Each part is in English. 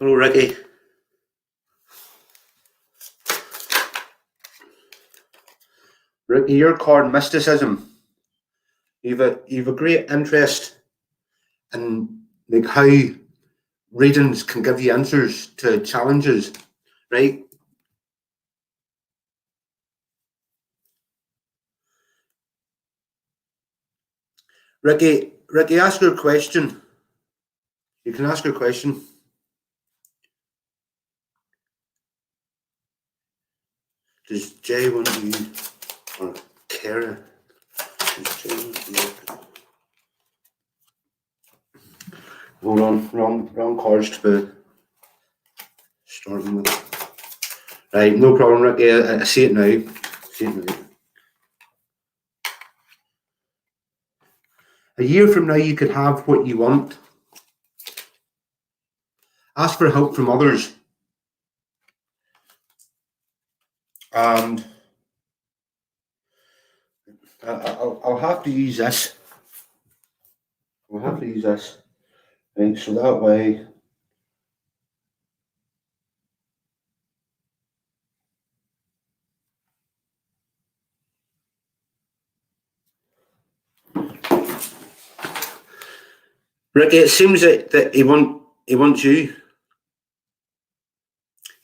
Hello, Ricky. Ricky, your card mysticism. You've a great interest in like how readings can give you answers to challenges, right? Ricky, ask your question. You can ask your question. Does Jay want you or Kara? Does Jay want you? Hold on, wrong cards to be starting with. Right, no problem, Ricky. I see it now. A year from now, you could have what you want. Ask for help from others. And I'll have to use this. We'll have to use this. Right, so that way. Ricky, it seems that he wants you.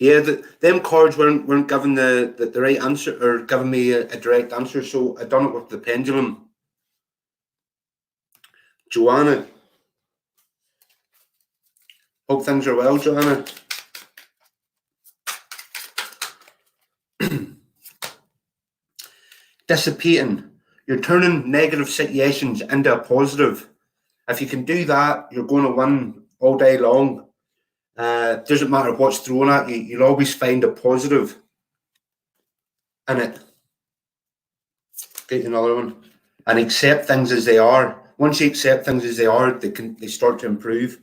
Yeah, them cards weren't given the right answer or giving me a direct answer, so I done it with the pendulum. Joanna. Hope things are well, Joanna. Dissipating. You're turning negative situations into a positive. If you can do that, you're going to win all day long. Doesn't matter what's thrown at you, you'll always find a positive in it. Get another one. And accept things as they are. Once you accept things as they are, they start to improve.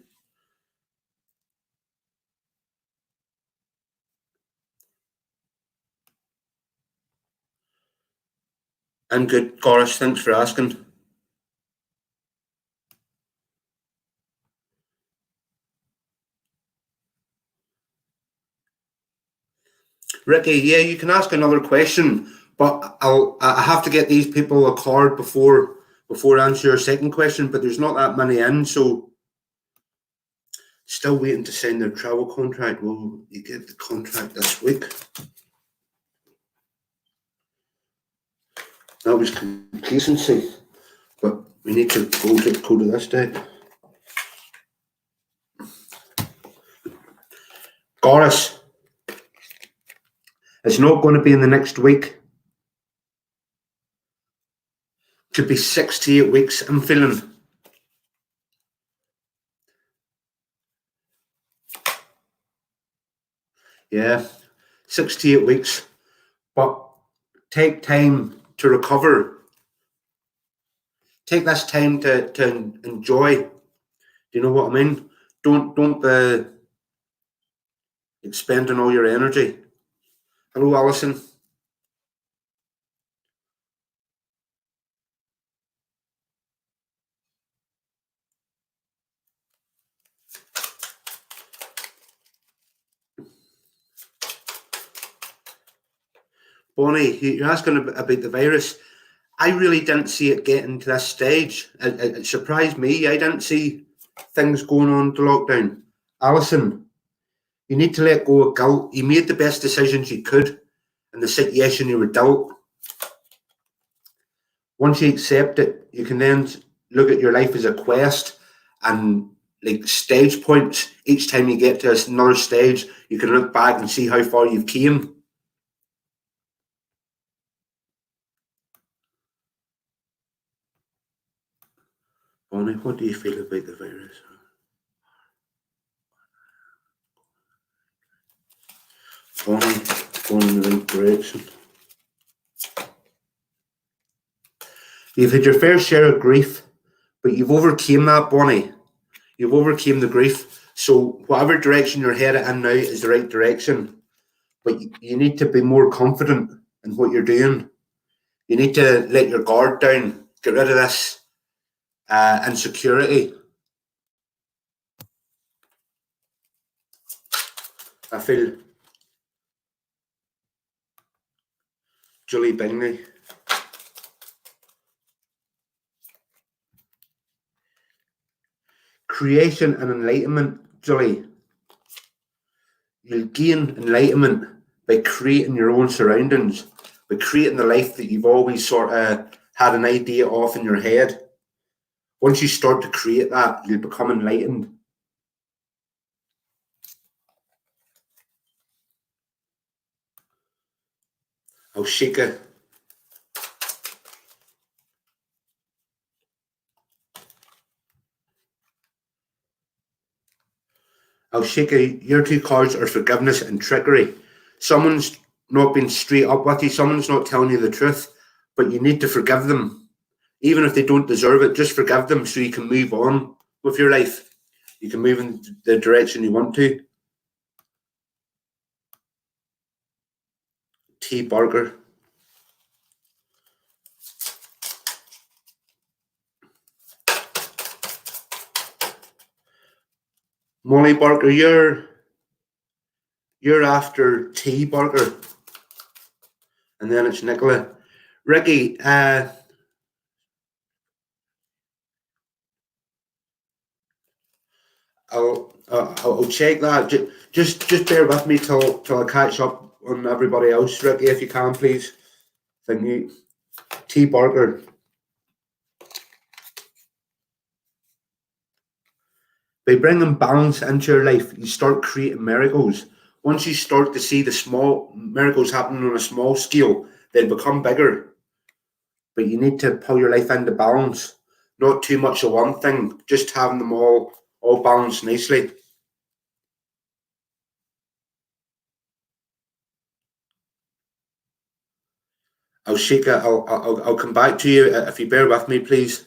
I'm good, Goris. Thanks for asking. Ricky, yeah, you can ask another question, but I have to get these people a card before answer your second question. But there's not that many in, so still waiting to sign their travel contract. Will you get the contract this week? That was complacency, but we need to go to this day. Goris, it's not going to be in the next week. Could be 6 to 8 weeks, I'm feeling. Yeah, 6 to 8 weeks. But take time to recover. Take this time to enjoy. Do you know what I mean? Don't be expending all your energy. Hello, Alison. Bonnie, you're asking about the virus. I really didn't see it getting to this stage. It surprised me. I didn't see things going on to lockdown. Alison, you need to let go of guilt. You made the best decisions you could in the situation you were dealt. Once you accept it, you can then look at your life as a quest and like stage points. Each time you get to another stage, you can look back and see how far you've came. Bonnie, what do you feel about the virus? Bonnie, going in the right direction. You've had your fair share of grief, but you've overcame that, Bonnie. You've overcame the grief. So whatever direction you're headed in now is the right direction. But you need to be more confident in what you're doing. You need to let your guard down. Get rid of this insecurity. I feel Julie Bingley. Creation and enlightenment, Julie. You'll gain enlightenment by creating your own surroundings, by creating the life that you've always sort of had an idea of in your head. Once you start to create that, you'll become enlightened. Oshika. Oshika, your two cards are forgiveness and trickery. Someone's not been straight up with you, someone's not telling you the truth, but you need to forgive them. Even if they don't deserve it, just forgive them so you can move on with your life. You can move in the direction you want to. T. Barker. Molly Barker, you're after T. Barker. And then it's Nicola. Ricky, I'll check that. Just bear with me till I catch up on everybody else, Ricky, if you can, please. Thank you. T. Barker. By bringing balance into your life, you start creating miracles. Once you start to see the small miracles happening on a small scale, they'll become bigger. But you need to pull your life into balance. Not too much of one thing, just having them all balanced nicely. I'll come back to you if you bear with me, please.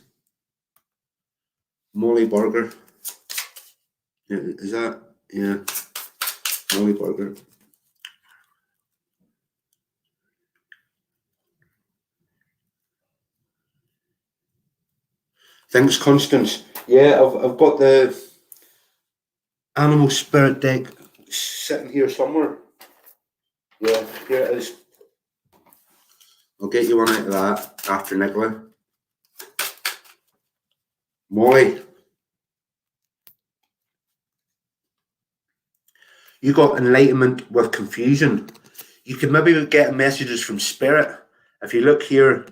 Molly Barker. Yeah, is that? Yeah. Molly Barker. Thanks, Constance. Yeah, I've got the Animal Spirit deck sitting here somewhere. Yeah, here it is. I'll get you one out of that after Nicola. Molly. You got enlightenment with confusion. You could maybe get messages from Spirit. If you look here,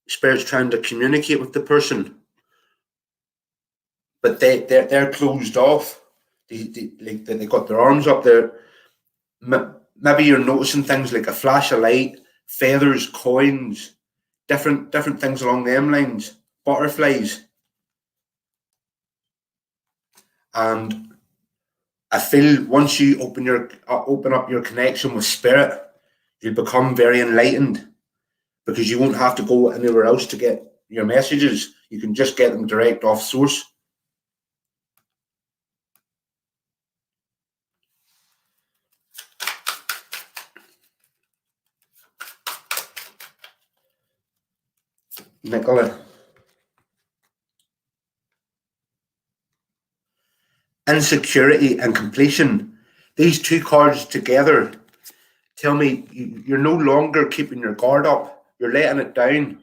Spirit's trying to communicate with the person, but they're closed off. They got their arms up there. Maybe you're noticing things like a flash of light, feathers, coins, different things along them lines, butterflies. And I feel once you open up your connection with Spirit, you'll become very enlightened, because you won't have to go anywhere else to get your messages. You can just get them direct off source. Nicola. Insecurity and completion. These two cards together tell me you're no longer keeping your guard up. You're letting it down.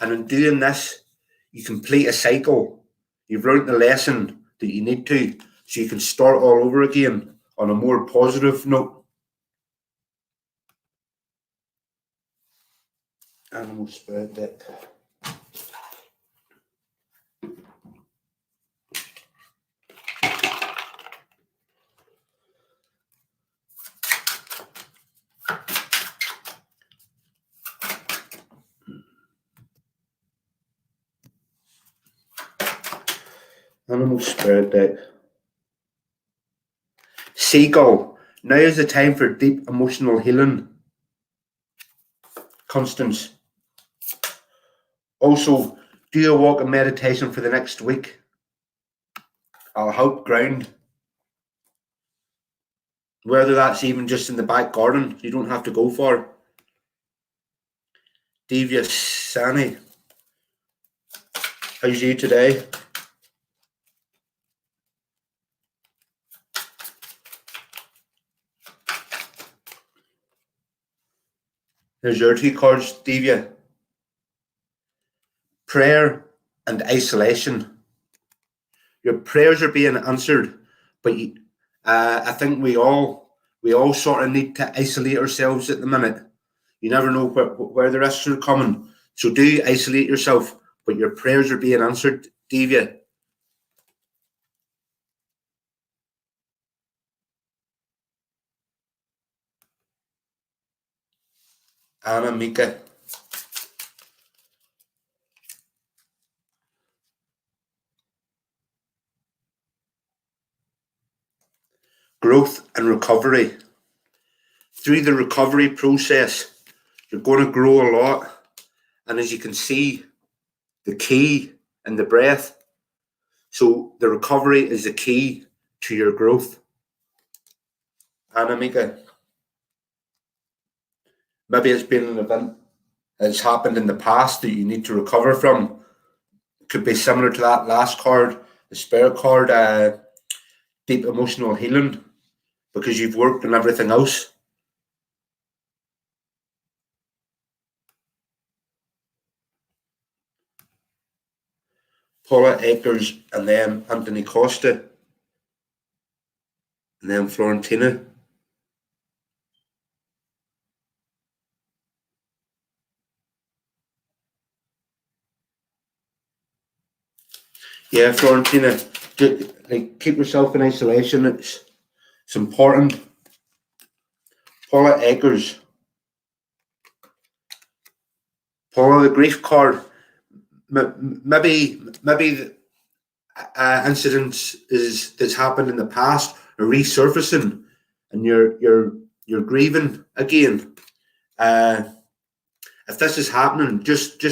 And in doing this, you complete a cycle. You've learned the lesson that you need to, so you can start all over again on a more positive note. Animal Spirit deck. Animal Spirit deck. Seagull. Now is the time for deep emotional healing. Constance. Also, do a walk and meditation for the next week. I'll help ground. Whether that's even just in the back garden, you don't have to go far. Divya Sani. How's you today? There's your two cards, Divya. Prayer and isolation. Your prayers are being answered, but I think we all sort of need to isolate ourselves at the minute. You never know where the rest are coming, so do isolate yourself. But your prayers are being answered, Divya. Anna Mika. Growth and recovery. Through the recovery process, you're going to grow a lot. And as you can see, the key in the breath. So the recovery is the key to your growth. Anna Mika. Maybe it's been an event that's happened in the past that you need to recover from. It could be similar to that last card, the spirit card, deep emotional healing, because you've worked on everything else. Paula Akers, and then Anthony Costa, and then Florentina. Yeah, Florentina, like keep yourself in isolation. It's important. Paula Akers. Paula, the grief card. Maybe incidents that's happened in the past are resurfacing, and you're grieving again. If this is happening, just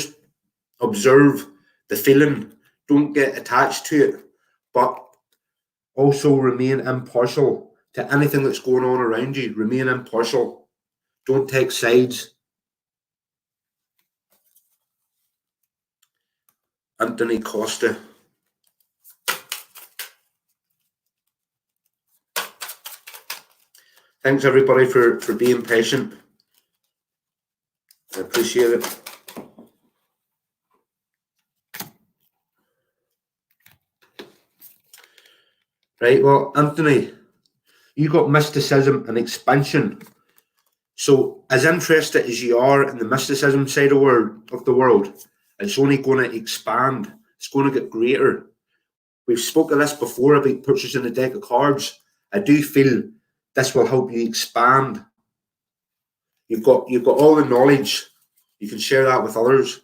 observe the feeling. Don't get attached to it, but also remain impartial to anything that's going on around you. Remain impartial. Don't take sides. Anthony Costa. Thanks everybody for being patient. I appreciate it. Right, well, Anthony, you got mysticism and expansion. So, as interested as you are in the mysticism side of the world, it's only going to expand. It's going to get greater. We've spoken this before about purchasing a deck of cards. I do feel this will help you expand. You've got all the knowledge. You can share that with others.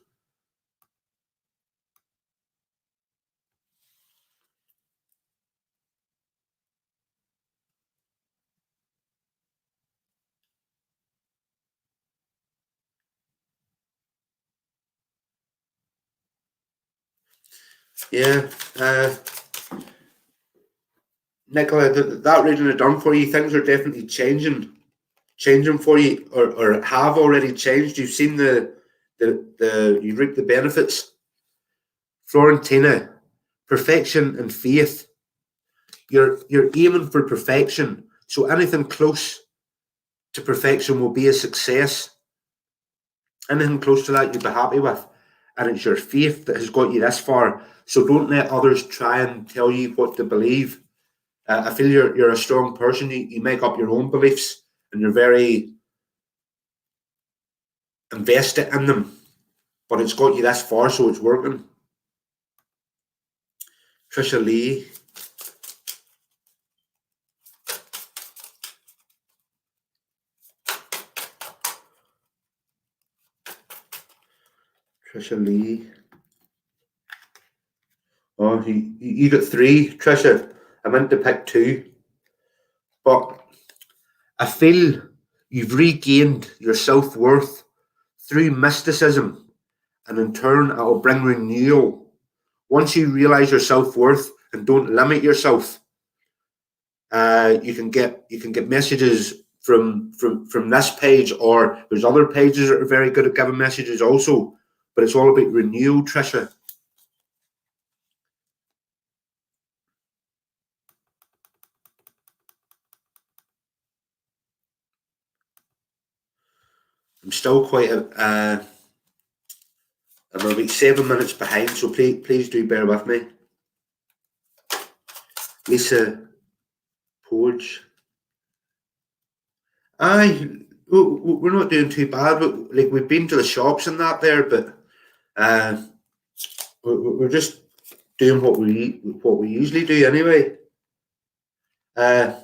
Yeah, Nicola, that reading it done for you. Things are definitely changing for you, or have already changed. You've seen you reap the benefits. Florentina, perfection and faith. You're aiming for perfection, so anything close to perfection will be a success. Anything close to that you'll be happy with, and it's your faith that has got you this far. So don't let others try and tell you what to believe. I feel you're a strong person. You make up your own beliefs, and you're very invested in them. But it's got you this far, so it's working. Trisha Lee. Trisha Lee. Oh, you got three, Trisha. I meant to pick two. But I feel you've regained your self worth through mysticism, and in turn, it will bring renewal. Once you realize your self worth and don't limit yourself, you can get messages from this page, or there's other pages that are very good at giving messages also. But it's all about renewal, Trisha. I'm still I'm about 7 minutes behind, so please do bear with me. Lisa Porge. Aye, we're not doing too bad. Like, we've been to the shops and that there, but uh, we're just doing what we usually do anyway. Uh,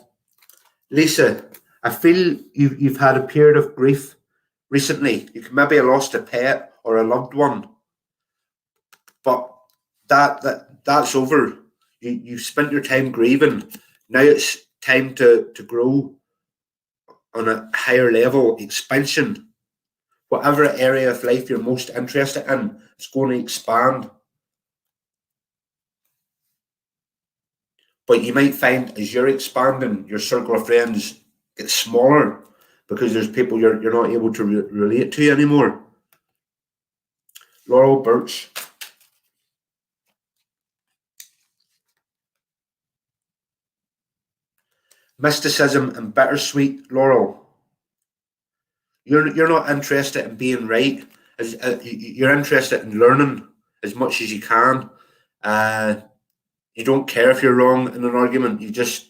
Lisa, I feel you've had a period of grief recently. You maybe have lost a pet or a loved one, but that's over. You've spent your time grieving. Now it's time to grow on a higher level, expansion. Whatever area of life you're most interested in, it's going to expand. But you might find as you're expanding, your circle of friends gets smaller because there's people you're not able to relate to anymore. Laurel Birch. Mysticism and bittersweet, Laurel. You're not interested in being right. You're interested in learning as much as you can. Uh, you don't care if you're wrong in an argument. You just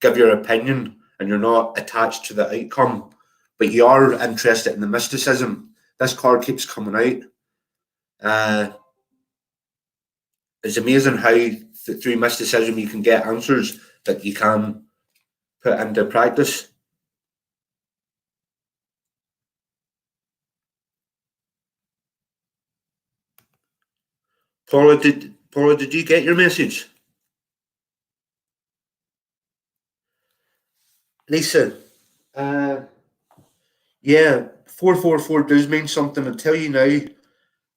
give your opinion, and you're not attached to the outcome. But you are interested in the mysticism. This card keeps coming out. It's amazing how through mysticism you can get answers that you can put into practice. Paula, did you get your message? Lisa, uh, yeah, 444 does mean something. I'll tell you now.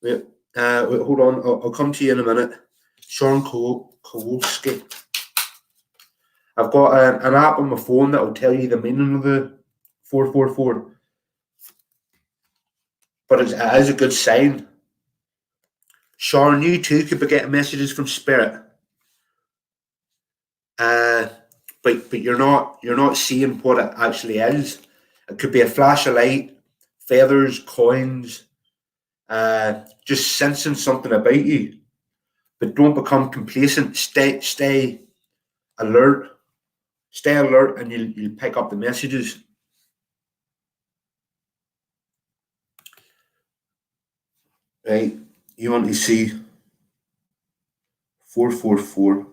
Wait, hold on, I'll come to you in a minute. Sean Kowalski. I've got an app on my phone that will tell you the meaning of the 444. But it is a good sign. Sean, you too could be getting messages from Spirit. Uh, but you're not seeing what it actually is. It could be a flash of light, feathers, coins, just sensing something about you. But don't become complacent. Stay alert. Stay alert, and you'll pick up the messages. Right? You want to see 444.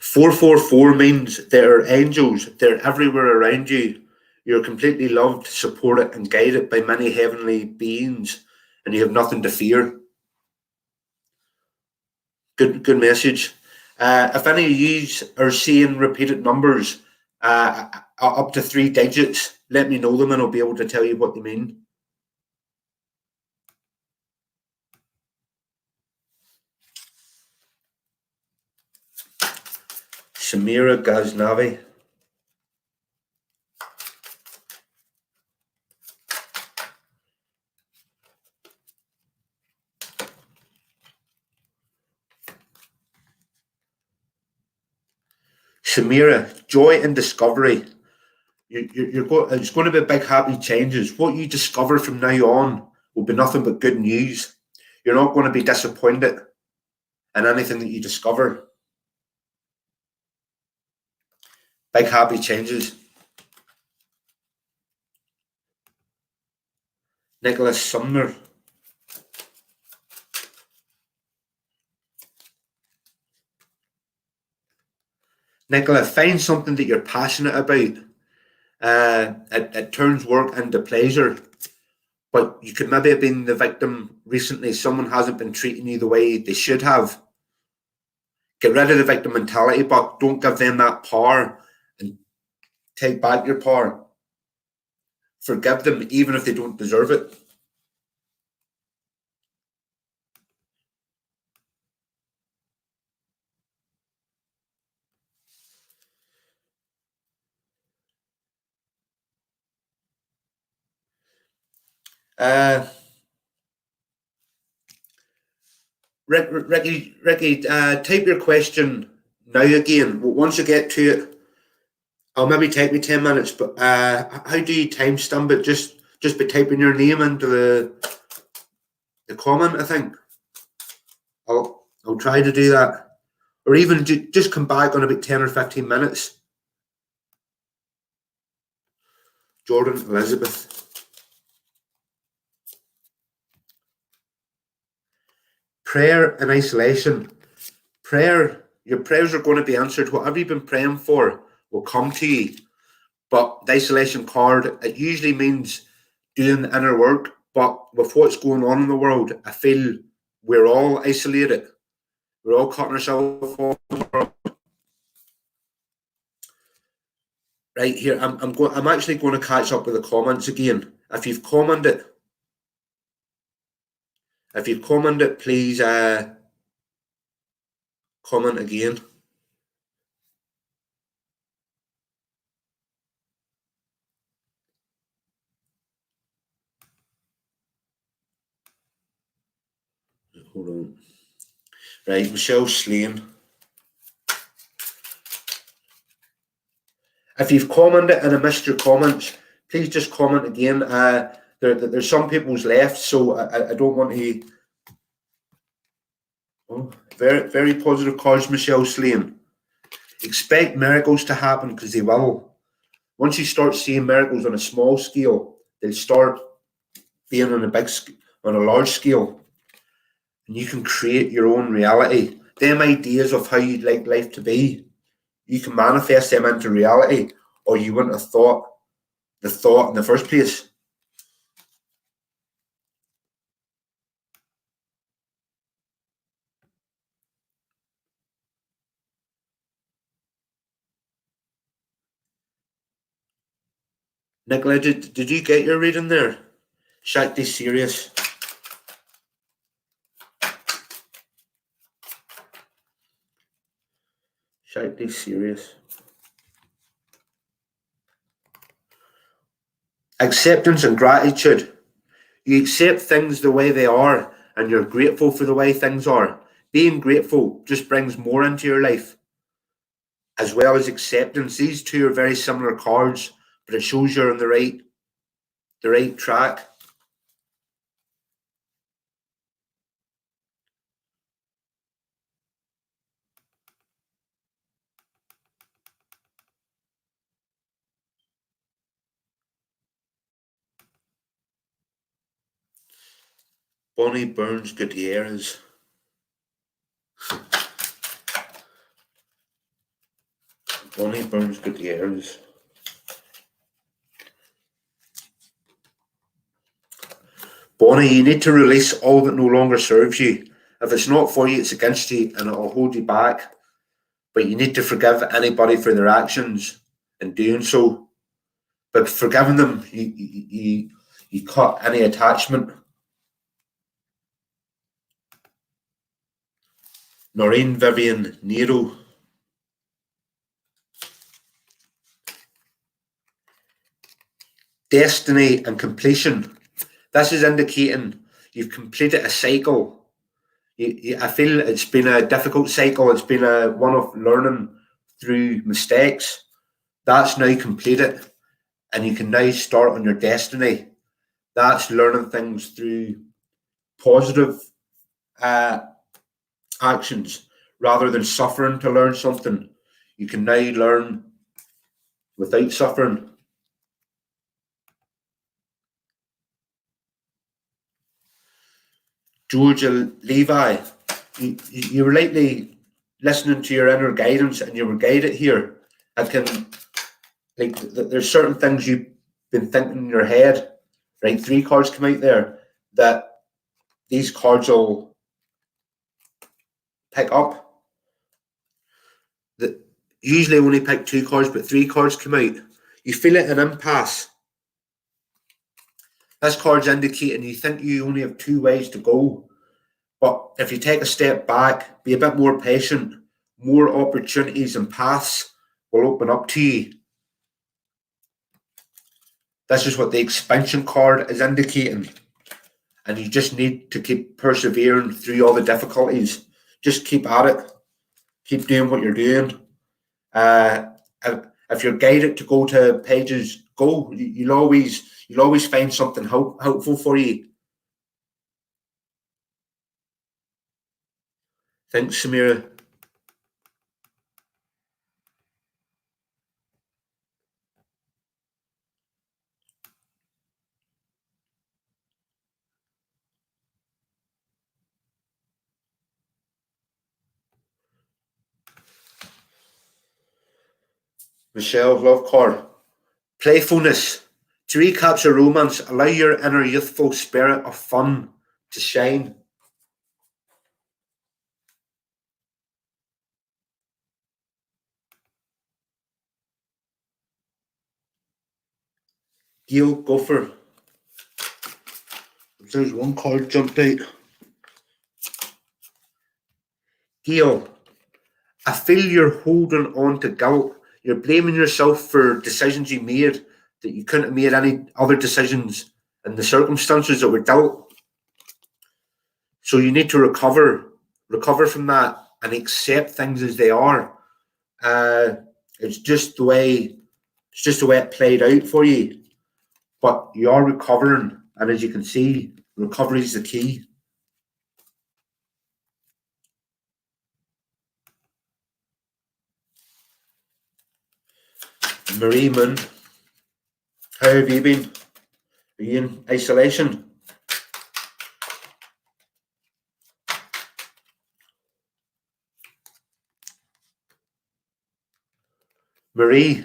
444 means there are angels. They're everywhere around you. You're completely loved, supported, and guided by many heavenly beings, and you have nothing to fear. Good message. If any of you are seeing repeated numbers up to 3 digits, let me know them and I'll be able to tell you what they mean. Samira Ghaznavi. Samira, joy and discovery. It's going to be big, happy changes. What you discover from now on will be nothing but good news. You're not going to be disappointed in anything that you discover. Big, happy changes. Nicholas Sumner. Nicola, find something that you're passionate about. It turns work into pleasure. But you could maybe have been the victim recently. Someone hasn't been treating you the way they should have. Get rid of the victim mentality, but don't give them that power and take back your power. Forgive them even if they don't deserve it. Uh, Ricky, type your question now again. Once you get to it, I'll maybe take me 10 minutes, but how do you timestamp it? Just by typing your name into the comment, I think. I'll try to do that. Or even just come back on about 10 or 15 minutes. Jordan Elizabeth. Prayer and isolation. Your prayers are going to be answered. Whatever you've been praying for will come to you. But the isolation card, it usually means doing the inner work. But with what's going on in the world, I feel we're all isolated. We're all cutting ourselves off. Right here, I'm actually going to catch up with the comments again. If you've commented, please comment again. Hold on. Right, Michelle Slane. If you've commented and I missed your comments, please just comment again. There's some people's left, so I don't want to. Oh, very, very positive cards, Michelle Slane. Expect miracles to happen because they will. Once you start seeing miracles on a small scale, they'll start being on a large scale, and you can create your own reality. Them ideas of how you'd like life to be, you can manifest them into reality, or you wouldn't have thought the thought in the first place. Nicola, did you get your reading there? Shakti Serious. Shakti Serious. Acceptance and gratitude. You accept things the way they are and you're grateful for the way things are. Being grateful just brings more into your life, as well as acceptance. These two are very similar cards, but it shows you're on the right track. Bonnie Burns Gutierrez. Bonnie Burns Gutierrez. Bonnie, you need to release all that no longer serves you. If it's not for you, it's against you and it'll hold you back. But you need to forgive anybody for their actions in doing so. But forgiving them, you cut any attachment. Noreen Vivian Nero. Destiny and completion. This is indicating you've completed a cycle. I feel it's been a difficult cycle. It's been one of learning through mistakes. That's now completed, and you can now start on your destiny. That's learning things through positive actions rather than suffering to learn something. You can now learn without suffering. Georgia Levi, you were lately listening to your inner guidance and you were guided here. There's certain things you've been thinking in your head, right? 3 cards come out there that these cards will pick up. That usually only pick 2 cards, but 3 cards come out. You feel it an impasse. This card's indicating you think you only have 2 ways to go. But if you take a step back, be a bit more patient, more opportunities and paths will open up to you. This is what the expansion card is indicating. and you just need to keep persevering through all the difficulties. Just keep at it. Keep doing what you're doing. Uh, if you're guided to go to pages, go. You'll always find something helpful for you. Thanks, Samira. Michelle Lovecore. Playfulness. To recapture romance, allow your inner youthful spirit of fun to shine. Gail Gopher. There's one card jumped out. Gail, I feel you're holding on to guilt. You're blaming yourself for decisions you made that you couldn't have made any other decisions in the circumstances that were dealt. So you need to recover from that and accept things as they are. It's just the way it played out for you. But you are recovering, and as you can see, recovery is the key. Marie Moon, how have you been? Are you in isolation? Marie,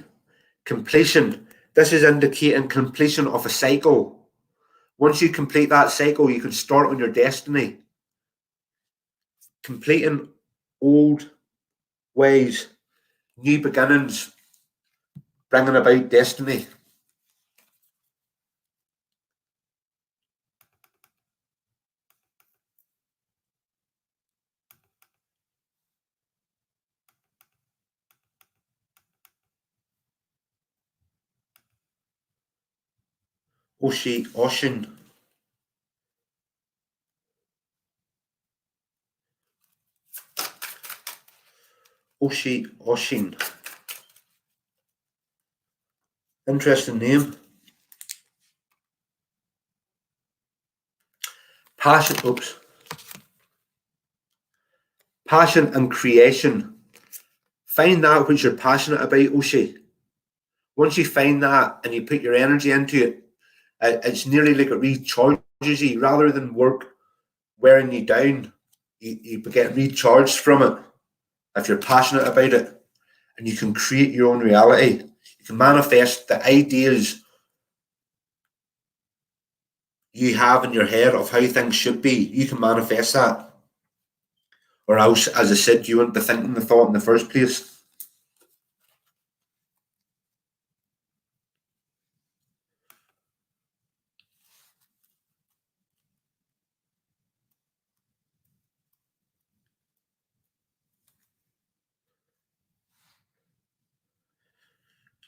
completion. This is indicating completion of a cycle. Once you complete that cycle, you can start on your destiny. Completing old ways, new beginnings, bringing about destiny. Oshi Oshin. Oshi Oshin. Interesting name. Passion. Oops. Passion and creation. Find that which you're passionate about, Oshi. Once you find that and you put your energy into it, it's nearly like it recharges you rather than work wearing you down. You get recharged from it if you're passionate about it, and you can create your own reality. You can manifest the ideas you have in your head of how things should be. You can manifest that. Or else, as I said, you wouldn't be thinking the thought in the first place.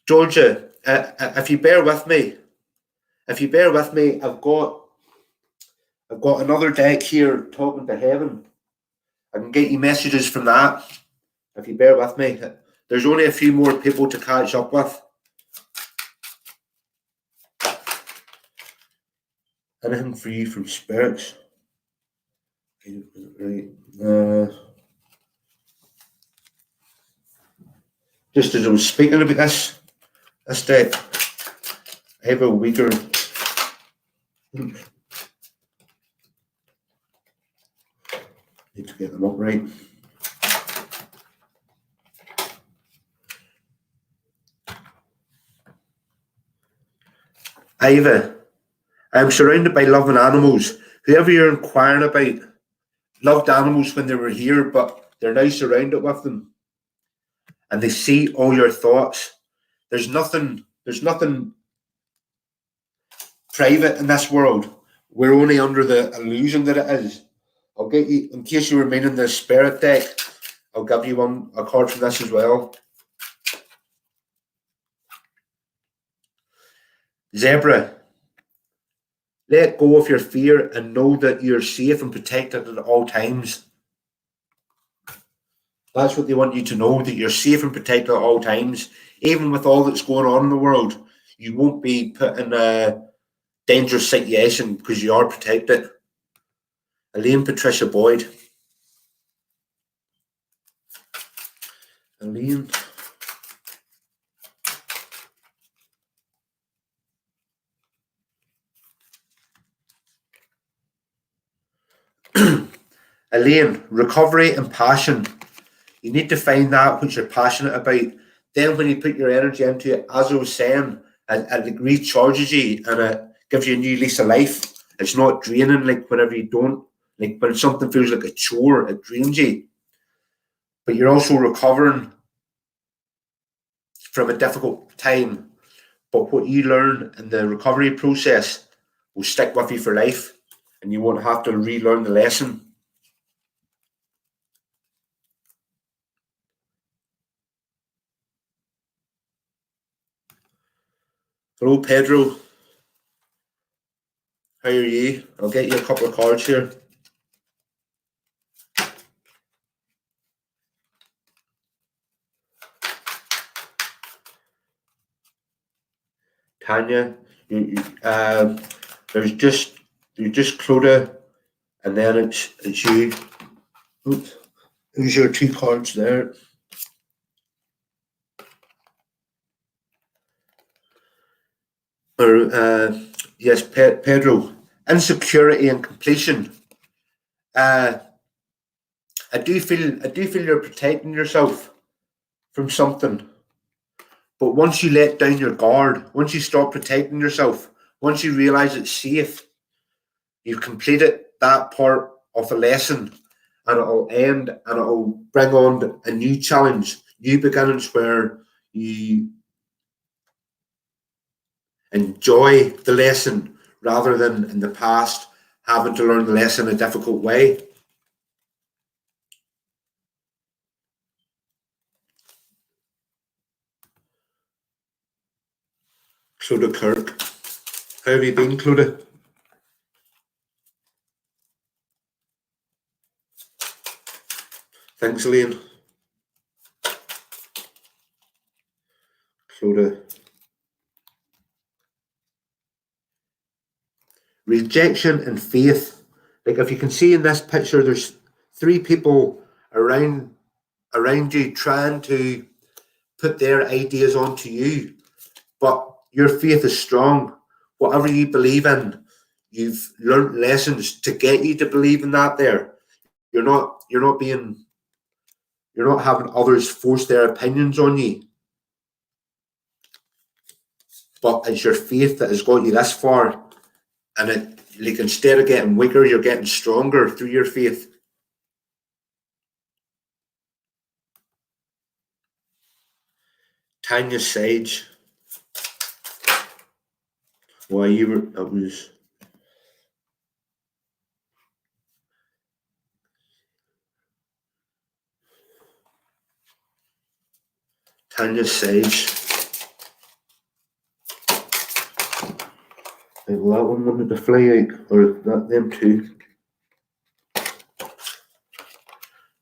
Georgia, if you bear with me, I've got another deck here, Talking to Heaven. I can get you messages from that if you bear with me. There's only a few more people to catch up with. Anything for you from spirits? Right. Just as I was speaking about this deck, I have a weaker. Need to get them up right. Iva, I am surrounded by loving animals. Whoever you're inquiring about loved animals when they were here, but they're now surrounded with them. And they see all your thoughts. There's nothing private in this world. We're only under the illusion that it is. I'll get you, in case you remain in the spirit deck, I'll give you a card from this as well. Zebra. Let go of your fear and know that you're safe and protected at all times. That's what they want you to know, that you're safe and protected at all times. Even with all that's going on in the world, you won't be put in a dangerous situation because you are protected. Elaine Patricia Boyd. Elaine. Elaine, recovery and passion. You need to find that which you're passionate about. Then when you put your energy into it, as I was saying, it recharges you and it gives you a new lease of life. It's not draining like whenever you don't, like when something feels like a chore, it drains you. But you're also recovering from a difficult time. But what you learn in the recovery process will stick with you for life and you won't have to relearn the lesson. Hello, Pedro. How are you? I'll get you a couple of cards here. Tanya, there's just Clodagh, and then it's you. Oops. There's your two cards there. Yes, Pedro. Insecurity and completion. I do feel you're protecting yourself from something. But once you let down your guard, once you stop protecting yourself, once you realize it's safe, you've completed that part of the lesson and it'll end and it'll bring on a new challenge, new beginnings where you enjoy the lesson rather than in the past having to learn the lesson in a difficult way. Clodagh Kirk. How have you been, Clodagh? Thanks, Elaine. Clodagh. Rejection and faith. Like if you can see in this picture, there's three people around you trying to put their ideas onto you, but your faith is strong. Whatever you believe in, you've learned lessons to get you to believe in that. There, you're not having others force their opinions on you, but it's your faith that has got you this far. And it, like, instead of getting weaker, you're getting stronger through your faith. Tanya Sage. Why you were? It was. Tanya Sage. Well, that one wanted to fly out, or that them two.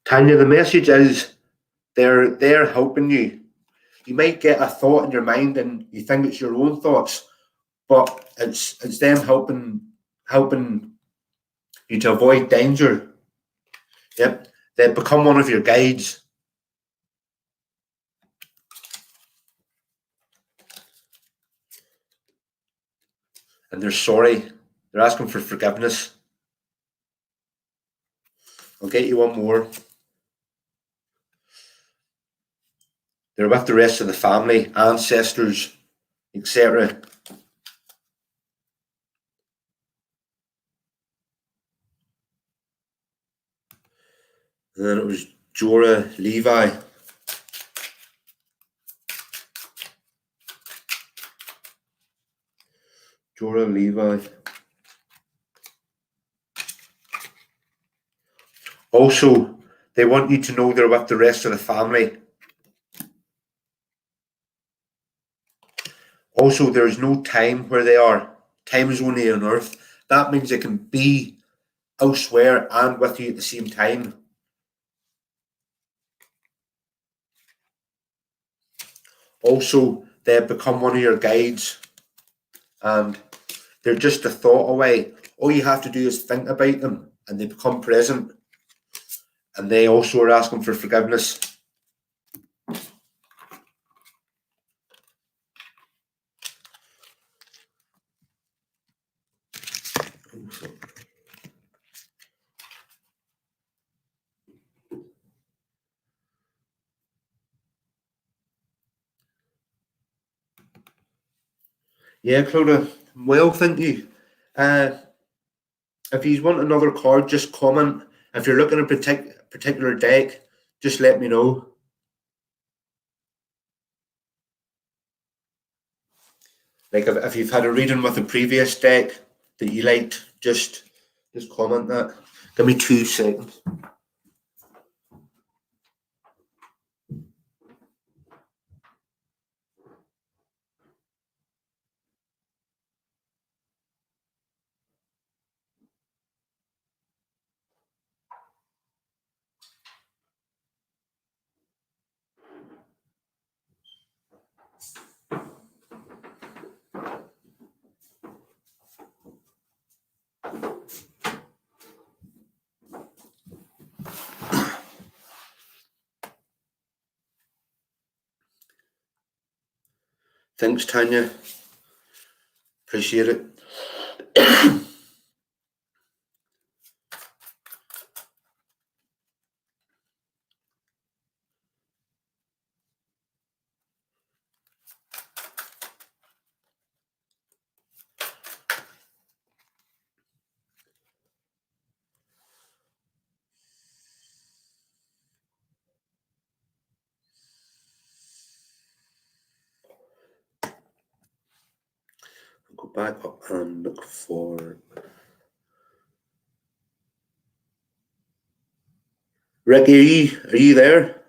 Tanya, the message is they're helping you. You might get a thought in your mind and you think it's your own thoughts, but it's them helping you to avoid danger. Yep, they become one of your guides. And they're sorry. They're asking for forgiveness. I'll get you one more. They're with the rest of the family, ancestors, etc. And then it was Jorah Levi. Jorah Levi. Also, they want you to know they're with the rest of the family. Also, there's no time where they are. Time is only on earth. That means they can be elsewhere and with you at the same time. Also, they become one of your guides, and they're just a thought away. All you have to do is think about them, and they become present. And they also are asking for forgiveness. Yeah, Clodagh. Well, thank you. If you want another card, just comment. If you're looking at a particular deck, just let me know. Like if you've had a reading with a previous deck that you liked, just comment that. Give me 2 seconds. Thanks, Tanya. Appreciate it. Go back up and look for Ricky. Are you there?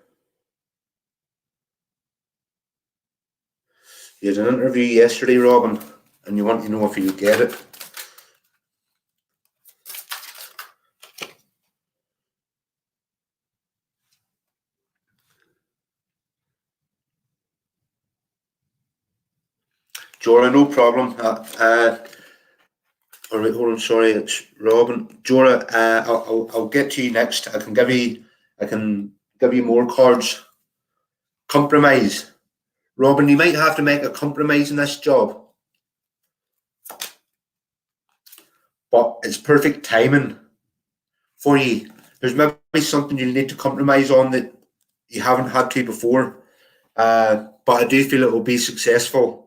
You had an interview yesterday, Robin, and you want to know if you get it. Jorah, no problem. All right, hold on. Sorry, it's Robin. Jorah, I'll get to you next. I can give you more cards. Compromise, Robin. You might have to make a compromise in this job, but it's perfect timing for you. There's maybe something you'll need to compromise on that you haven't had to before, but I do feel it will be successful.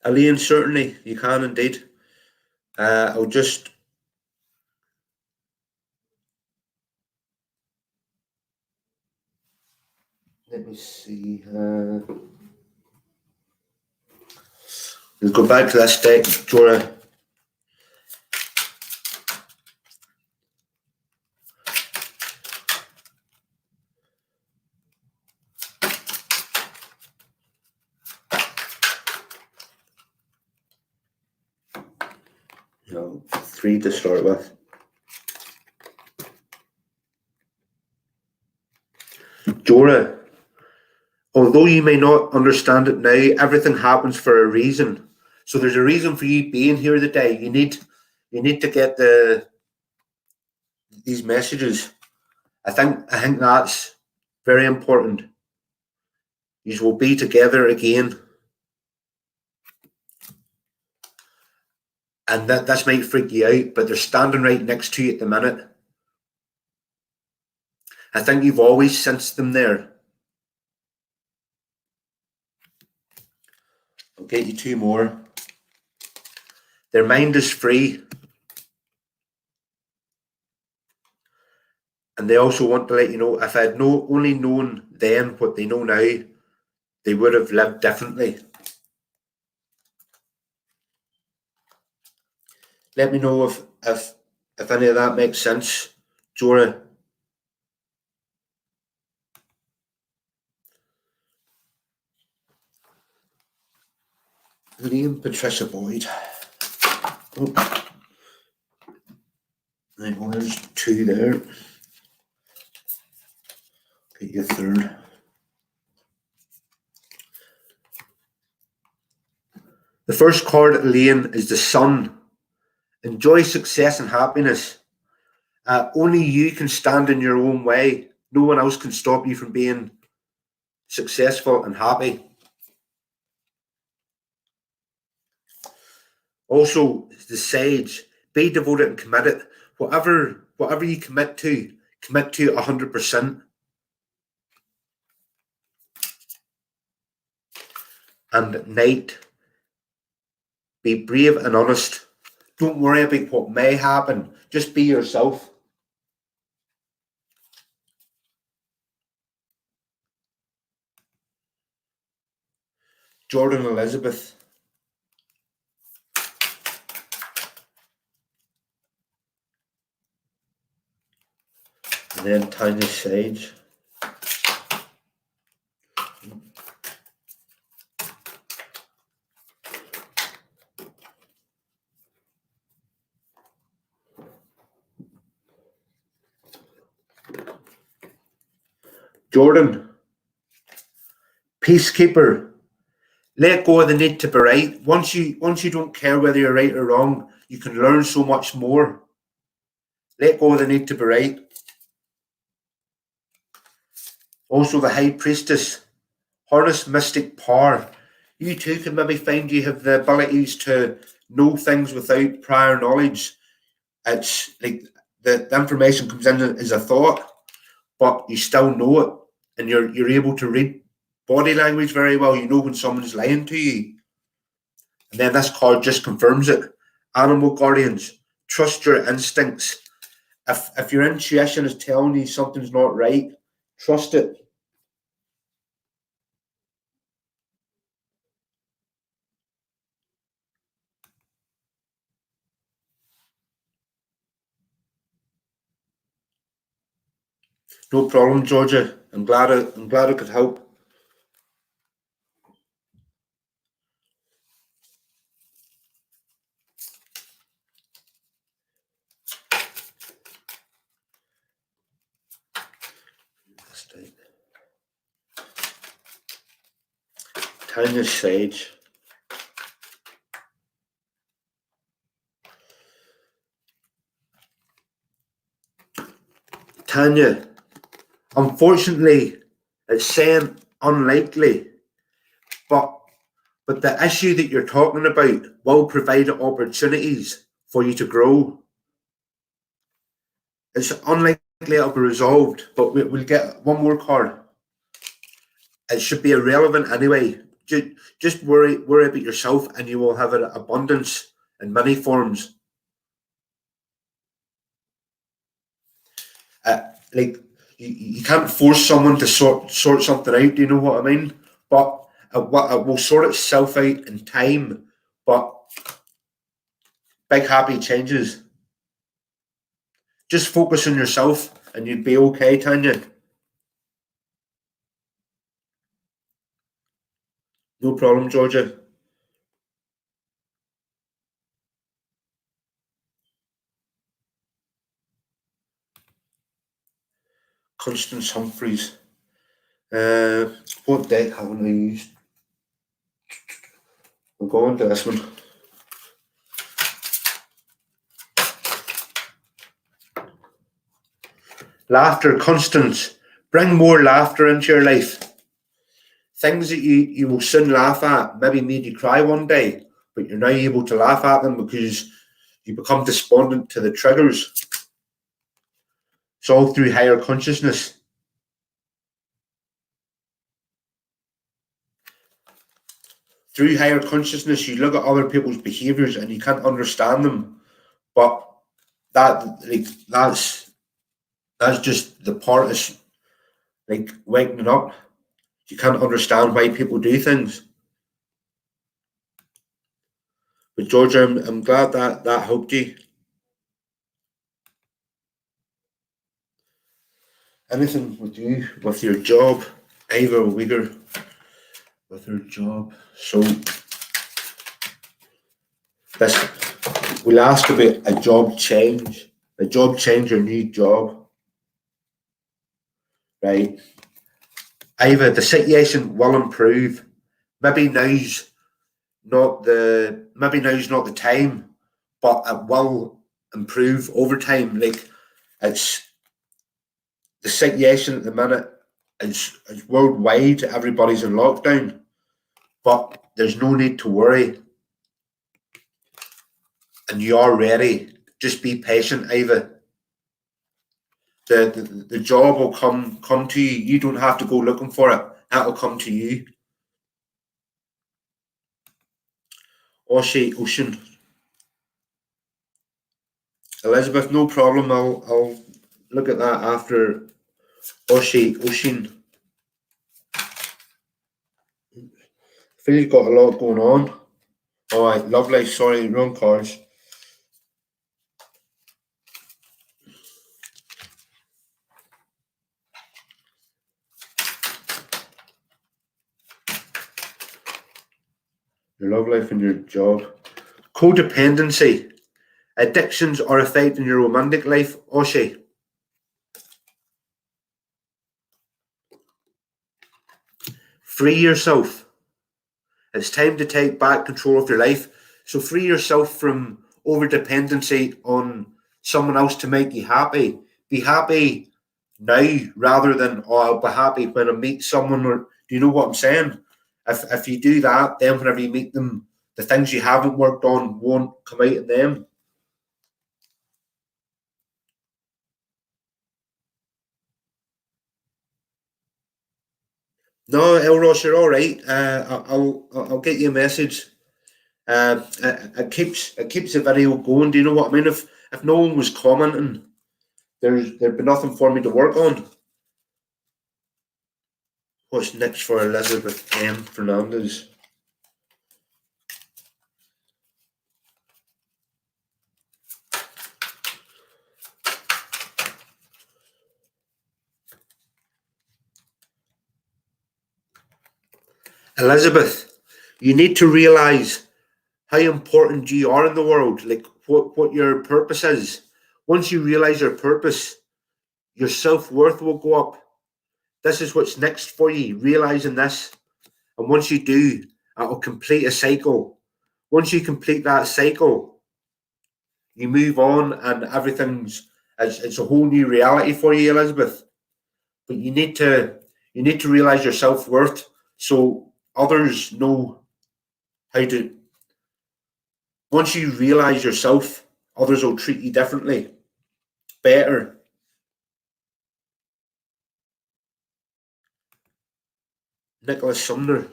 Elaine, certainly you can indeed. I'll just let me see. We'll go back to this deck, Jorah. No, 3 to start with. Jorah, although you may not understand it now, everything happens for a reason. So there's a reason for you being here today. You need to get these messages. I think that's very important. You will be together again. And this might freak you out, but they're standing right next to you at the minute. I think you've always sensed them there. I'll get you 2 more. Their mind is free. And they also want to let you know, if I had only known then what they know now, they would have lived differently. Let me know if any of that makes sense, Jorah. Liam Patricia Boyd. Oh. Right, well, there's 2 there. Get your 3rd. The first card at Liam is the Sun. Enjoy success and happiness. Only you can stand in your own way. No one else can stop you from being successful and happy. Also, the Sage. Be devoted and committed. Whatever you commit to 100%. And Knight. Be brave and honest. Don't worry about what may happen. Just be yourself. Jordan Elizabeth. And then Tanya Sage. Jordan. Peacekeeper. Let go of the need to be right. Once you don't care whether you're right or wrong, you can learn so much more. Let go of the need to be right. Also, the High Priestess. Harness mystic power. You too can maybe find you have the abilities to know things without prior knowledge. It's like the information comes in as a thought, but you still know it, and you're able to read body language very well. You know when someone's lying to you. And then this card just confirms it. Animal guardians. Trust your instincts. If your intuition is telling you something's not right, trust it. No problem, Georgia. I'm glad I could help. Tanya Sage. Tanya, unfortunately, it's saying unlikely, but the issue that you're talking about will provide opportunities for you to grow. It's unlikely it'll be resolved, but we'll get one more card. It should be irrelevant anyway. Just worry about yourself, and you will have an abundance in many forms. Like you can't force someone to sort something out. Do you know what I mean? But it will sort itself out in time. But big happy changes. Just focus on yourself, and you'd be okay, Tanya. No problem, Georgia. Constance Humphreys. What deck haven't I used? We'll go on to this one. Laughter, Constance. Bring more laughter into your life. Things that you will soon laugh at maybe made you cry one day, but you're now able to laugh at them because you become despondent to the triggers. It's all through higher consciousness. Through higher consciousness, you look at other people's behaviors and you can't understand them, but that's just the part is like waking up. You can't understand why people do things. But Georgia, I'm glad that helped you. Anything with you, with your job, Ava Wigger, with her job. So This we'll ask about a job change. A job change or new job, right? Either the situation will improve. Maybe now's not the time, but it will improve over time. Like it's the situation at the minute is worldwide. Everybody's in lockdown, but there's no need to worry, and you are ready. Just be patient, Ava. The job will come to you. You don't have to go looking for it. That'll come to you. Ocean. Elizabeth, no problem. I'll look at that after Ocean. I feel you've got a lot going on. All right, lovely. Sorry, wrong cards. Your love life and your job. Codependency. Addictions are affecting your romantic life, Oshi. Free yourself. It's time to take back control of your life. So free yourself from over dependency on someone else to make you happy. Be happy now rather than, oh, I'll be happy when I meet someone. Or do you know what I'm saying? If you do that, then whenever you meet them, the things you haven't worked on won't come out in them. No, Elros, you're all right. I'll get you a message. It keeps the video going. Do you know what I mean? If no one was commenting, there'd be nothing for me to work on. What's next for Elizabeth M. Fernandez? Elizabeth, you need to realize how important you are in the world, like what your purpose is. Once you realize your purpose, your self-worth will go up. This is what's next for you, realizing this. And once you do, it'll complete a cycle. Once you complete that cycle, you move on and it's a whole new reality for you, Elizabeth. But you need to realize your self-worth so others know how to. Once you realize yourself, others will treat you differently, better. Nicholas Sumner.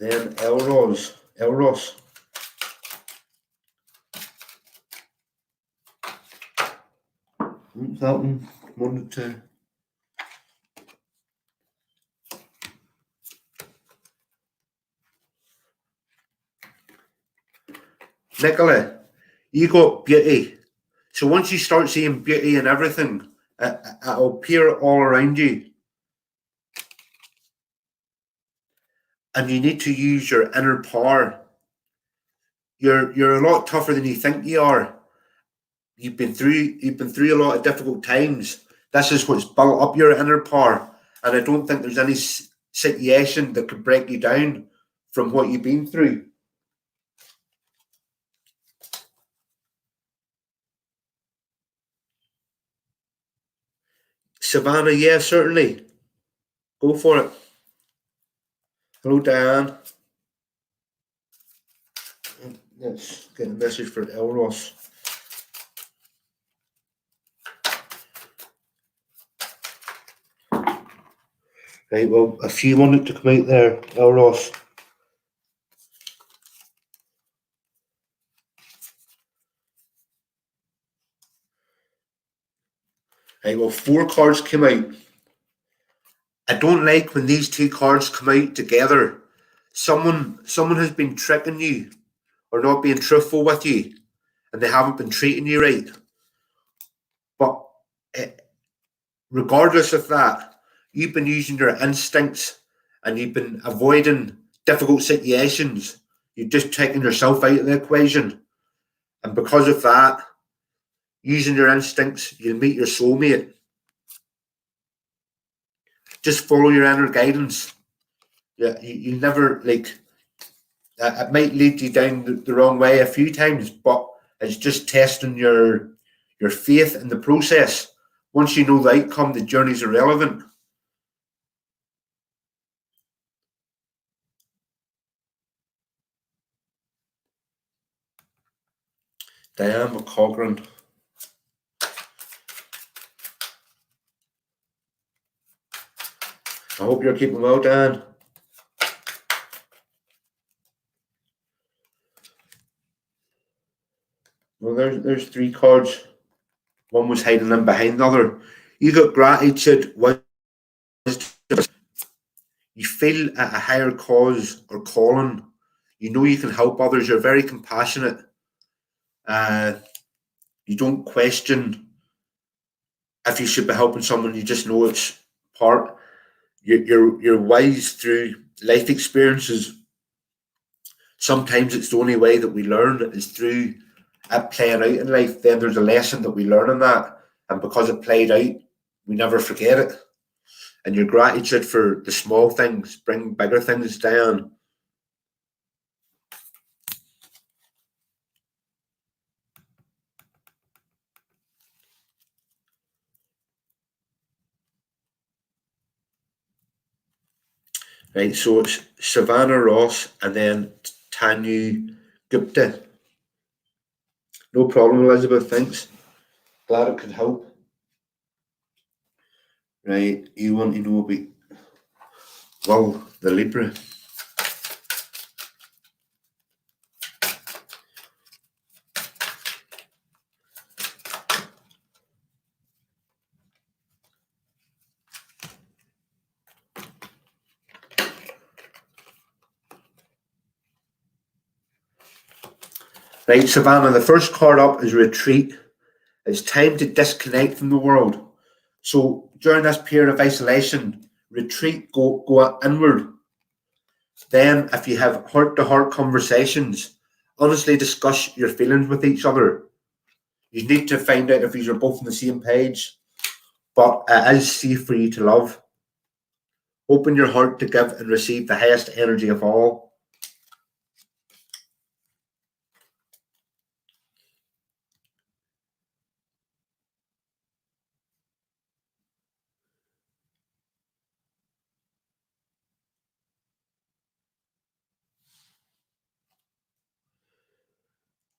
Then Elros. That one wanted to. Nicola, you got beauty. So once you start seeing beauty in everything, it'll appear all around you. And you need to use your inner power. You're a lot tougher than you think you are. You've been through a lot of difficult times. This is what's built up your inner power. And I don't think there's any situation that could break you down from what you've been through. Savannah, yeah, certainly. Go for it. Hello, Diane. Let's get a message for Elros. Right, well, a few wanted to come out there, Elros. Right, well, 4 cards came out. I don't like when these 2 cards come out together. Someone has been tricking you or not being truthful with you, and they haven't been treating you right. But regardless of that, You've been using your instincts and you've been avoiding difficult situations. You've just taken yourself out of the equation. And because of that, using your instincts, you'll meet your soulmate. Just follow your inner guidance. Yeah, you never like. It might lead you down the wrong way a few times, but it's just testing your faith in the process. Once you know the outcome, the journey's irrelevant. Diane McCogran. I hope you're keeping well, Dan. Well, there's three cards. One was hiding in behind the other. You got gratitude, wisdom. You feel a higher cause or calling. You know you can help others. You're very compassionate. You don't question if you should be helping someone. You just know it's part. You're wise through life experiences. Sometimes it's the only way that we learn is through it playing out in life. Then there's a lesson that we learn in that, and because it played out, we never forget it. And your gratitude for the small things bring bigger things down. Right, so it's Savannah Ross and then Tanu Gupta. No problem, Elizabeth, thanks. Glad it could help. Right, you want to know about, well, the Libra. Right, Savannah, the first card up is retreat. It's time to disconnect from the world. So during this period of isolation, retreat, go inward. Then, if you have heart-to-heart conversations, honestly discuss your feelings with each other. You need to find out if you're both on the same page, but it is safe for you to love. Open your heart to give and receive the highest energy of all.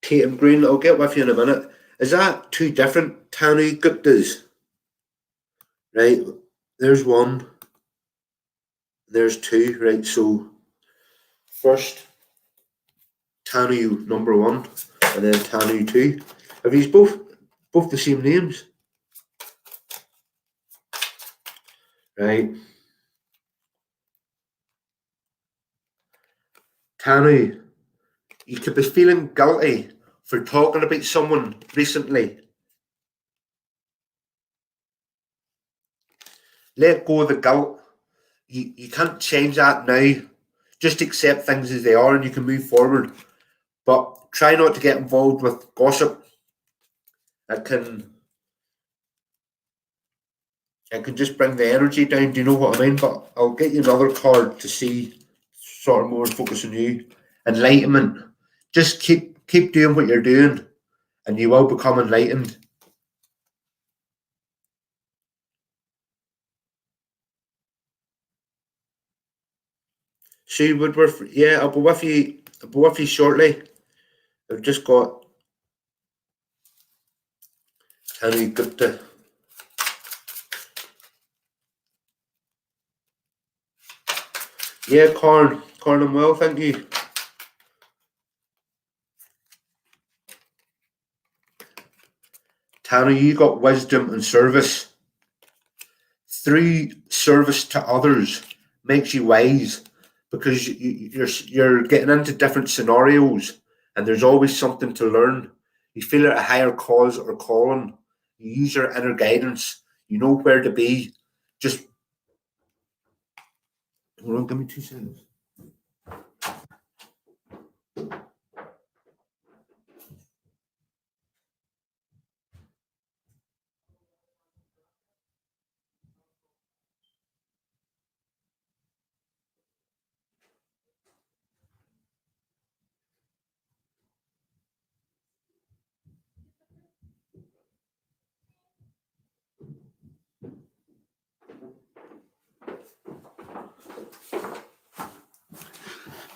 Tatum Green, I'll get with you in a minute. Is that two different Tanu Guptas? Right, there's one. There's two, right? So first Tanu number one, and then Tanu two. Are these both the same names? Right. Tanu, you could be feeling guilty for talking about someone recently. Let go of the guilt. You can't change that now. Just accept things as they are and you can move forward. But try not to get involved with gossip. It can just bring the energy down. Do you know what I mean? But I'll get you another card to see sort of more focus on you. Enlightenment. Just keep doing what you're doing and you will become enlightened. Sue Woodworth, yeah, I'll be with you. I'll be with you shortly. I've just got Henry Gupta. Yeah, Corn, I'm well, thank you. Tana, you got wisdom and service. Through service to others makes you wise because you're getting into different scenarios and there's always something to learn. You feel a higher cause or calling. You use your inner guidance. You know where to be. Just Hold on, give me 2 seconds.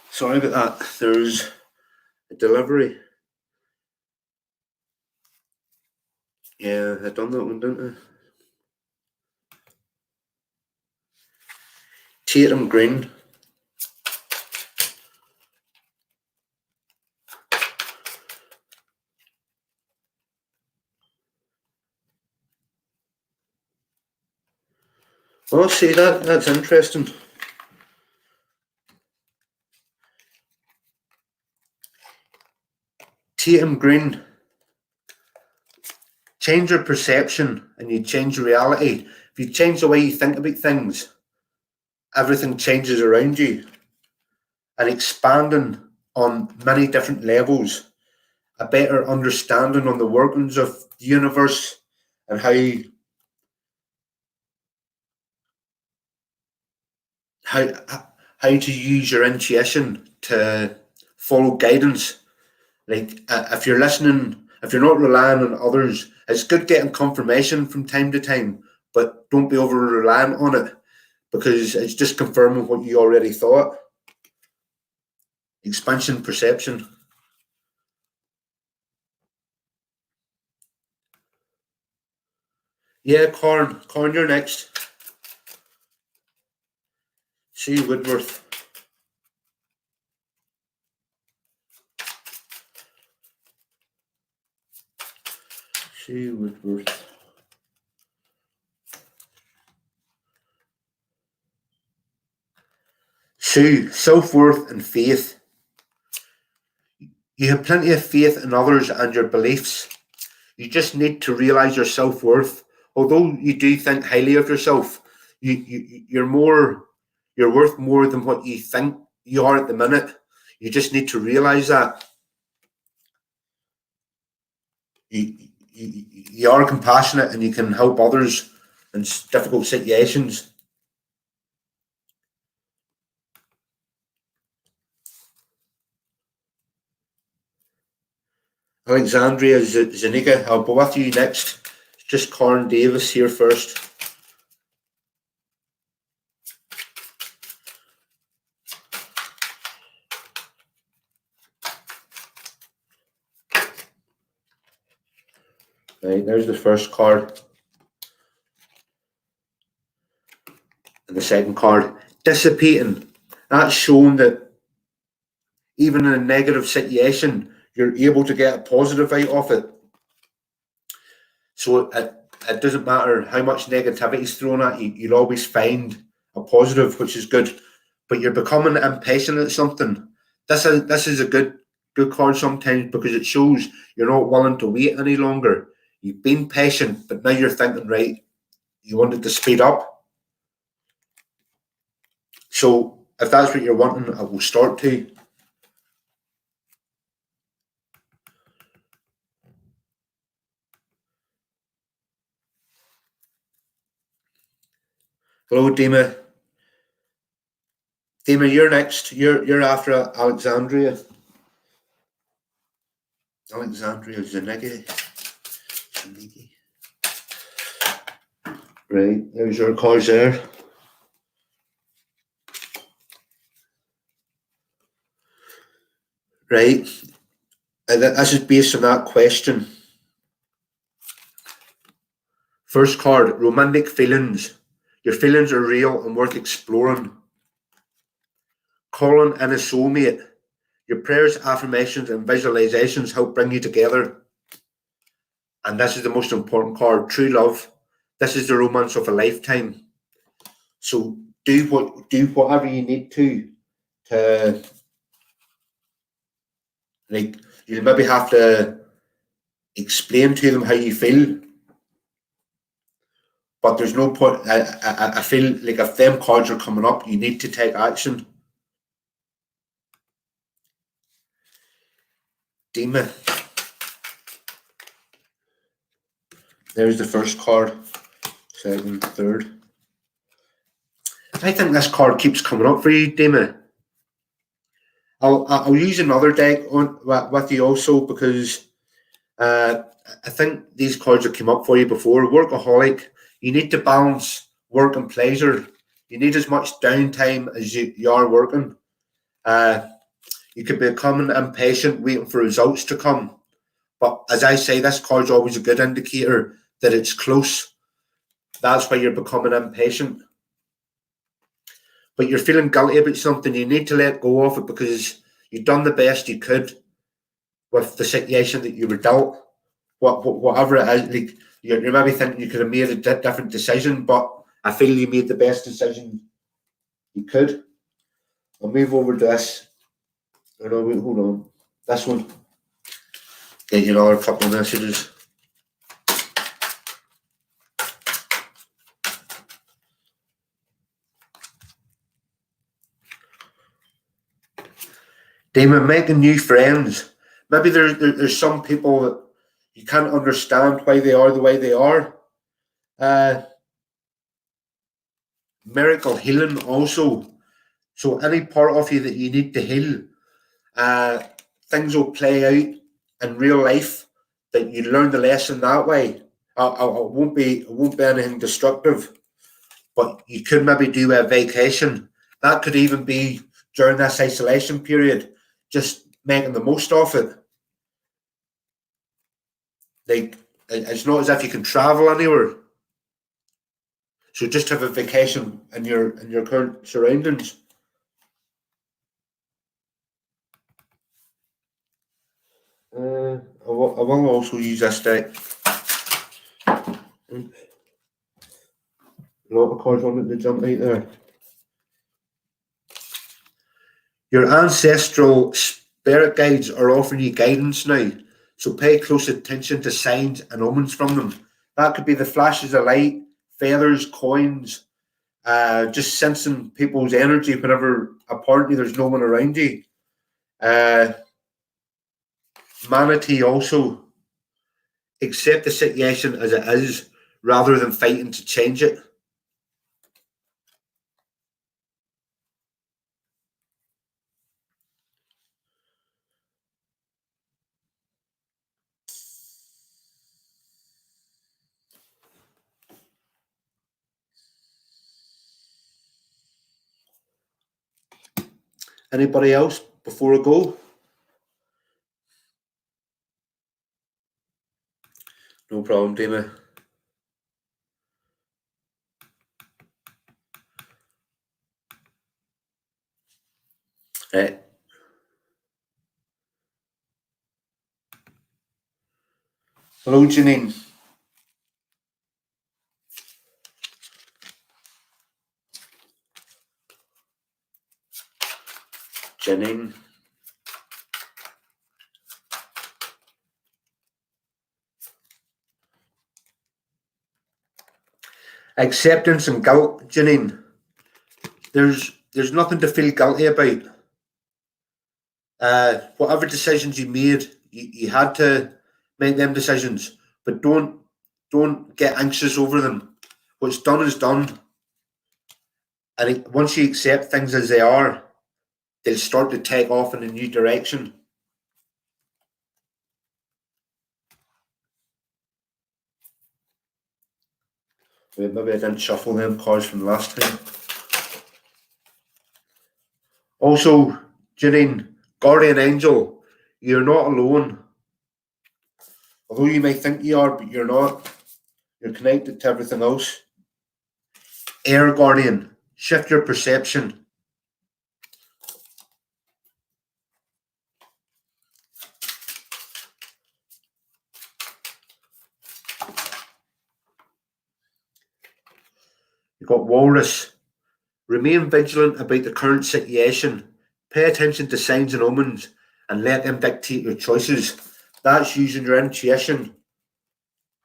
Sorry about that. There's a delivery. Yeah, I done that one, didn't I? Tatum Green. Oh, see that? That's interesting. Tatum Green. Change your perception and you change your reality. If you change the way you think about things, everything changes around you. And expanding on many different levels, a better understanding on the workings of the universe and how how to use your intuition to follow guidance. Like if you're listening, if you're not relying on others, it's good getting confirmation from time to time, but don't be over reliant on it because it's just confirming what you already thought. Expansion perception. Yeah, Corn, you're next. Sue Woodworth. Sue Woodworth. Sue, self-worth and faith. You have plenty of faith in others and your beliefs. You just need to realize your self-worth. Although you do think highly of yourself, you're worth more than what you think you are at the minute. You just need to realize that. You are compassionate and you can help others in difficult situations. Alexandria Zuniga, I'll go with you next. It's just Corn Davis here first. Right, there's the first card. And the second card, dissipating. That's showing that even in a negative situation, you're able to get a positive out of it. So it doesn't matter how much negativity is thrown at you, you'll always find a positive, which is good. But you're becoming impatient at something. This is a good card sometimes because it shows you're not willing to wait any longer. You've been patient, but now you're thinking, right, you wanted to speed up. So if that's what you're wanting, I will start to. Hello, Dima. Dima, you're next. You're after Alexandria. Alexandria Zanigi. Right, there's your cards there. Right, and this is based on that question. First card, romantic feelings. Your feelings are real and worth exploring. Calling in a soulmate. Your prayers, affirmations, and visualizations help bring you together. And this is the most important card, true love. This is the romance of a lifetime. So do whatever you need to like you maybe have to explain to them how you feel. but there's no point. I feel like if them cards are coming up, you need to take action. Dima. There's the first card, second, third. I think this card keeps coming up for you, Dima. I'll use another deck with you also because I think these cards have come up for you before. Workaholic. You need to balance work and pleasure. You need as much downtime as you are working. You could be becoming impatient, waiting for results to come. But as I say, this card's always a good indicator that it's close. That's why you're becoming impatient. But you're feeling guilty about something. You need to let go of it because you've done the best you could with the situation that you were dealt. Whatever it is, like you're maybe thinking you could have made a different decision, but I feel you made the best decision you could. I'll move over to this. No, wait, hold on. This one. Get you another couple of messages. Damon, making new friends. Maybe there's some people that you can't understand why they are the way they are. Miracle healing also. So any part of you that you need to heal, things will play out in real life that you learn the lesson that way. It won't be anything destructive, but you could maybe do a vacation. That could even be during this isolation period, just making the most of it. Like it's not as if you can travel anywhere. So just have a vacation in your current surroundings. I will also use this deck. A lot of cards on it to jump out there. Your ancestral spirit guides are offering you guidance now, so pay close attention to signs and omens from them. That could be the flashes of light, feathers, coins, just sensing people's energy whenever apparently there's no one around you. Manatee also. Accept the situation as it is rather than fighting to change it. Anybody else before I go? No problem, Dima. Right. Hello, Janine. Janine. Acceptance and guilt, Janine. There's nothing to feel guilty about. Whatever decisions you made, you had to make them decisions, but don't get anxious over them. What's done is done, and once you accept things as they are, they'll start to take off in a new direction. Wait, maybe I didn't shuffle them cards from last time. Also, Janine, Guardian Angel, you're not alone. Although you may think you are, but you're not. You're connected to everything else. Air Guardian, shift your perception. You've got Walrus. Remain vigilant about the current situation. Pay attention to signs and omens and let them dictate your choices. That's using your intuition.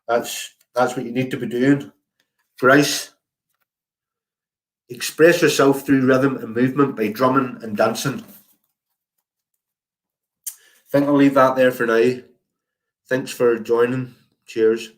That's what you need to be doing. Bryce, express yourself through rhythm and movement by drumming and dancing. I think I'll leave that there for now. Thanks for joining. Cheers.